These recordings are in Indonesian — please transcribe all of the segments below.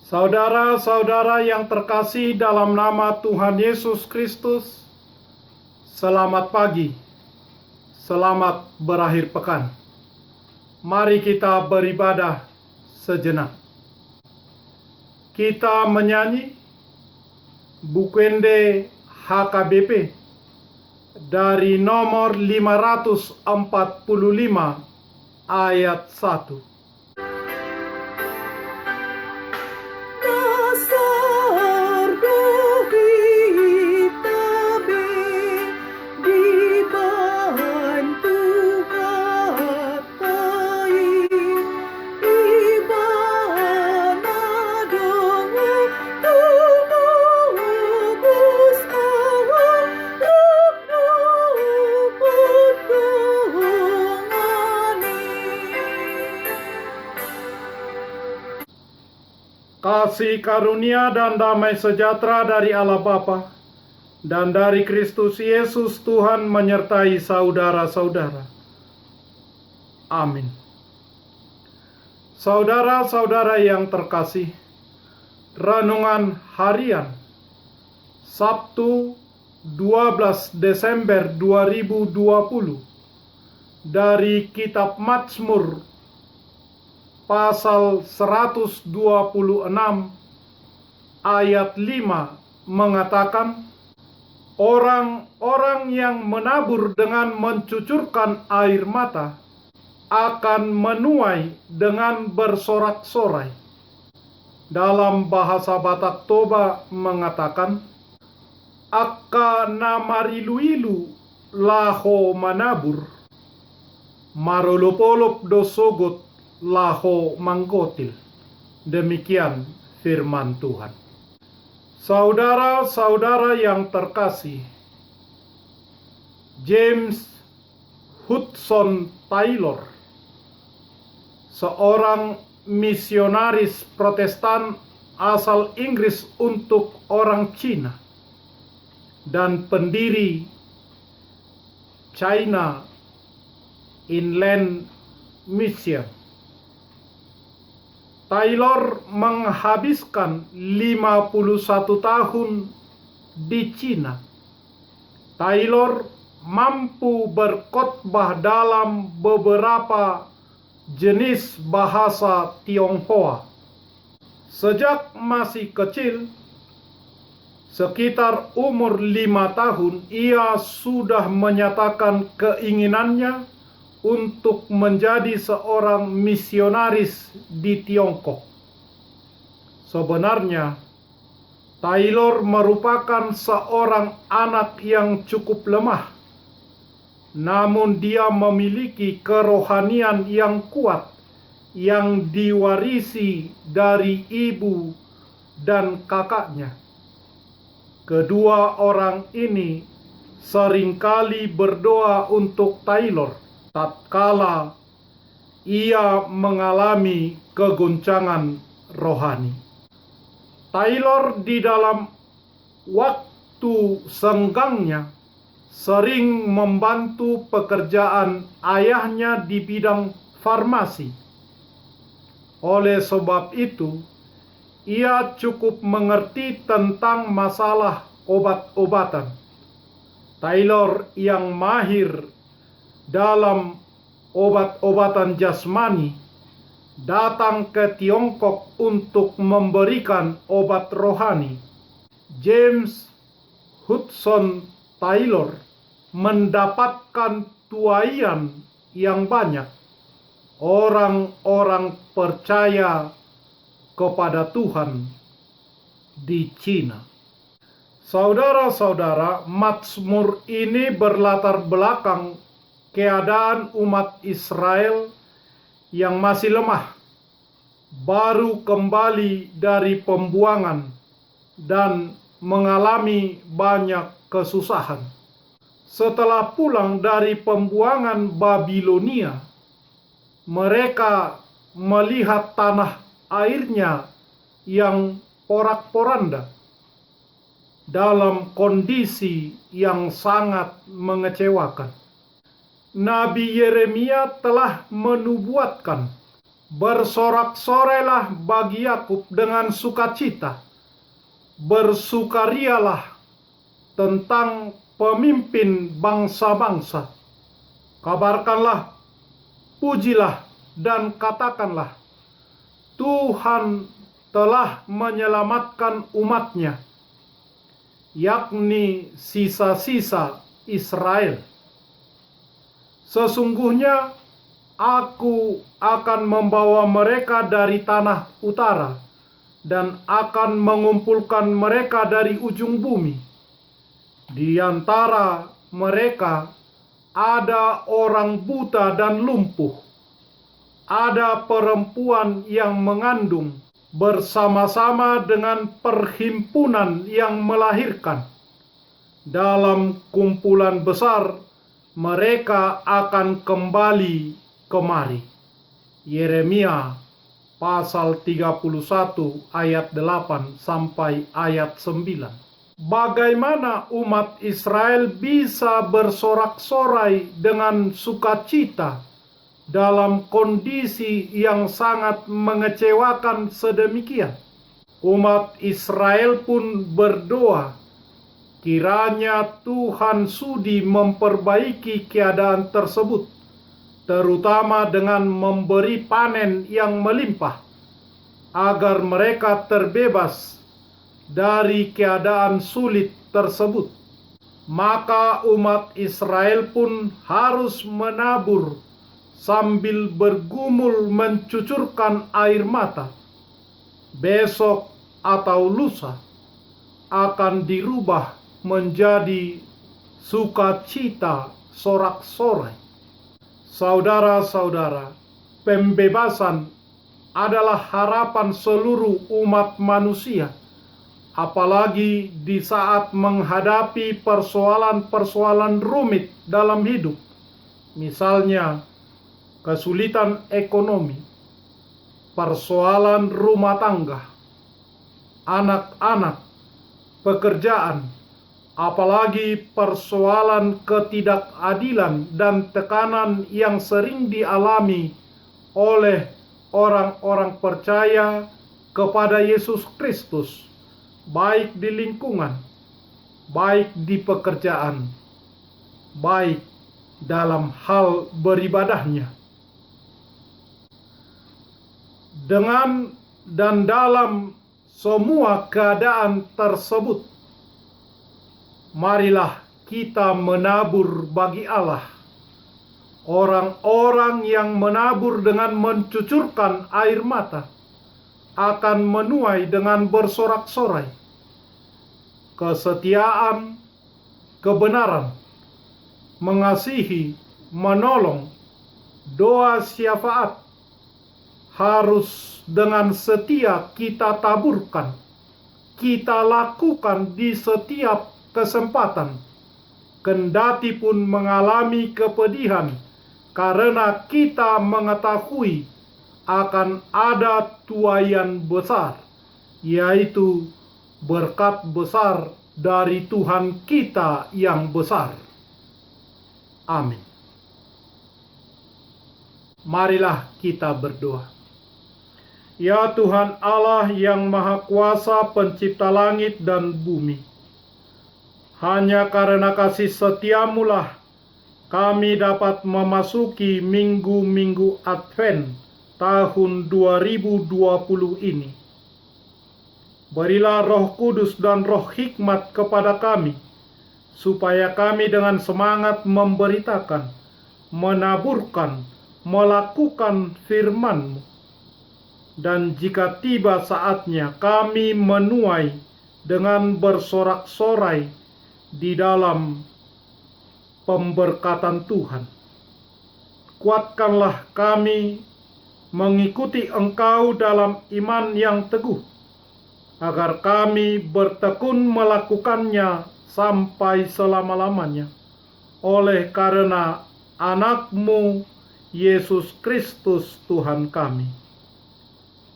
Saudara-saudara yang terkasih dalam nama Tuhan Yesus Kristus, selamat pagi, selamat berakhir pekan. Mari kita beribadah sejenak. Kita menyanyi Bukende HKBP dari nomor 545 ayat 1. Kasih karunia dan damai sejahtera dari Allah Bapa dan dari Kristus Yesus Tuhan menyertai saudara-saudara. Amin. Saudara-saudara yang terkasih, renungan harian Sabtu 12 Desember 2020 dari Kitab Mazmur pasal 126 ayat 5 mengatakan, orang-orang yang menabur dengan mencucurkan air mata akan menuai dengan bersorak-sorai. Dalam bahasa Batak Toba mengatakan, akka namarilu-ilu laho manabur, marolopolop dosogot laho manggotil. Demikian firman Tuhan. Saudara-saudara yang terkasih, James Hudson Taylor, seorang misionaris Protestan asal Inggris untuk orang Cina dan pendiri China Inland Mission. Taylor menghabiskan 51 tahun di Cina. Taylor mampu berkhotbah dalam beberapa jenis bahasa Tionghoa. Sejak masih kecil, sekitar umur 5 tahun, ia sudah menyatakan keinginannya untuk menjadi seorang misionaris di Tiongkok. Sebenarnya, Taylor merupakan seorang anak yang cukup lemah, namun dia memiliki kerohanian yang kuat yang diwarisi dari ibu dan kakaknya. Kedua orang ini seringkali berdoa untuk Taylor tatkala ia mengalami kegoncangan rohani. Taylor di dalam waktu senggangnya sering membantu pekerjaan ayahnya di bidang farmasi. Oleh sebab itu, ia cukup mengerti tentang masalah obat-obatan. Taylor yang mahir dalam obat-obatan jasmani datang ke Tiongkok untuk memberikan obat rohani. James Hudson Taylor mendapatkan tuaian yang banyak. Orang-orang percaya kepada Tuhan di Cina. Saudara-saudara, Mazmur ini berlatar belakang keadaan umat Israel yang masih lemah, baru kembali dari pembuangan dan mengalami banyak kesusahan. Setelah pulang dari pembuangan Babilonia, mereka melihat tanah airnya yang porak-poranda dalam kondisi yang sangat mengecewakan. Nabi Yeremia telah menubuatkan Bersorak-sorailah bagi Yakub dengan sukacita. Bersukarialah tentang pemimpin bangsa-bangsa. Kabarkanlah, pujilah, dan katakanlah, Tuhan telah menyelamatkan umatnya, yakni sisa-sisa Israel. Sesungguhnya Aku akan membawa mereka dari tanah utara dan akan mengumpulkan mereka dari ujung bumi. Di antara mereka ada orang buta dan lumpuh, ada perempuan yang mengandung bersama-sama dengan perhimpunan yang melahirkan. Dalam kumpulan besar mereka akan kembali kemari. Yeremia pasal 31 ayat 8 sampai ayat 9. Bagaimana umat Israel bisa bersorak-sorai dengan sukacita dalam kondisi yang sangat mengecewakan sedemikian? Umat Israel pun berdoa, kiranya Tuhan sudi memperbaiki keadaan tersebut, terutama dengan memberi panen yang melimpah, agar mereka terbebas dari keadaan sulit tersebut. Maka umat Israel pun harus menabur sambil bergumul mencucurkan air mata. Besok atau lusa akan dirubah menjadi sukacita sorak-sorai. Saudara-saudara, pembebasan adalah harapan seluruh umat manusia, apalagi di saat menghadapi persoalan-persoalan rumit dalam hidup, misalnya kesulitan ekonomi, persoalan rumah tangga, anak-anak, pekerjaan, apalagi persoalan ketidakadilan dan tekanan yang sering dialami oleh orang-orang percaya kepada Yesus Kristus, baik di lingkungan, baik di pekerjaan, baik dalam hal beribadahnya. Dengan dan dalam semua keadaan tersebut, marilah kita menabur bagi Allah. Orang-orang yang menabur dengan mencucurkan air mata akan menuai dengan bersorak-sorai. Kesetiaan, kebenaran, mengasihi, menolong, doa syafaat harus dengan setia kita taburkan, kita lakukan di setiap kesempatan, kendati pun mengalami kepedihan, karena kita mengetahui akan ada tuaian besar, yaitu berkat besar dari Tuhan kita yang besar. Amin. Marilah kita berdoa. Ya Tuhan Allah yang Maha Kuasa, pencipta langit dan bumi, hanya karena kasih setiamu lah kami dapat memasuki minggu-minggu Advent tahun 2020 ini. Berilah Roh Kudus dan Roh Hikmat kepada kami, supaya kami dengan semangat memberitakan, menaburkan, melakukan firman-Mu. Dan jika tiba saatnya kami menuai dengan bersorak-sorai di dalam pemberkatan Tuhan, kuatkanlah kami mengikuti Engkau dalam iman yang teguh, agar kami bertekun melakukannya sampai selama-lamanya, oleh karena Anak-Mu Yesus Kristus Tuhan kami.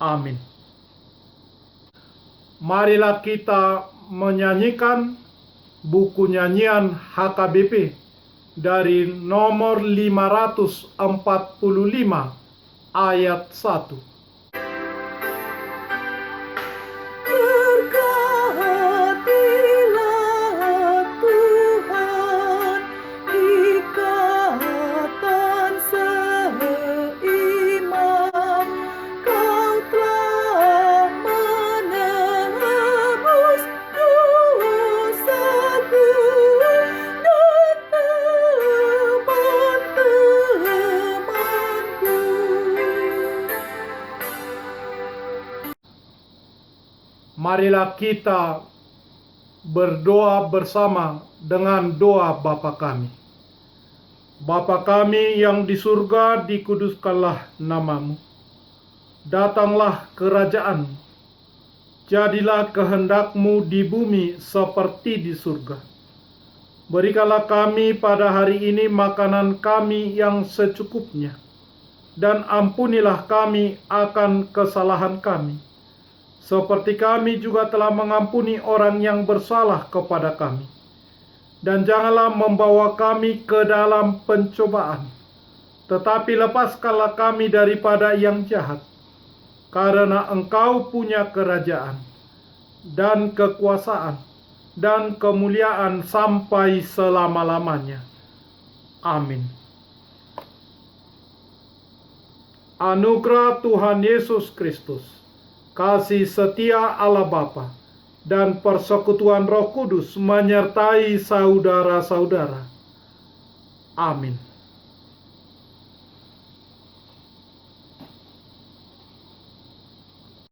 Amin. Marilah kita menyanyikan buku nyanyian HKBP dari nomor 545 ayat 1. Berkatilah Tuhan ikatan seiman, Kau telah menebus dosaku dan teman-temanku. Marilah kita berdoa bersama dengan doa Bapa kami. Bapa kami yang di surga, dikuduskanlah namamu. Datanglah kerajaan-Mu. Jadilah kehendak-Mu di bumi seperti di surga. Berikanlah kami pada hari ini makanan kami yang secukupnya. Dan ampunilah kami akan kesalahan kami, seperti kami juga telah mengampuni orang yang bersalah kepada kami. Dan janganlah membawa kami ke dalam pencobaan, tetapi lepaskanlah kami daripada yang jahat. Karena Engkau punya kerajaan, dan kekuasaan, dan kemuliaan sampai selama-lamanya. Amin. Anugerah Tuhan Yesus Kristus, kasih setia Allah Bapa, dan persekutuan Roh Kudus menyertai saudara-saudara. Amin.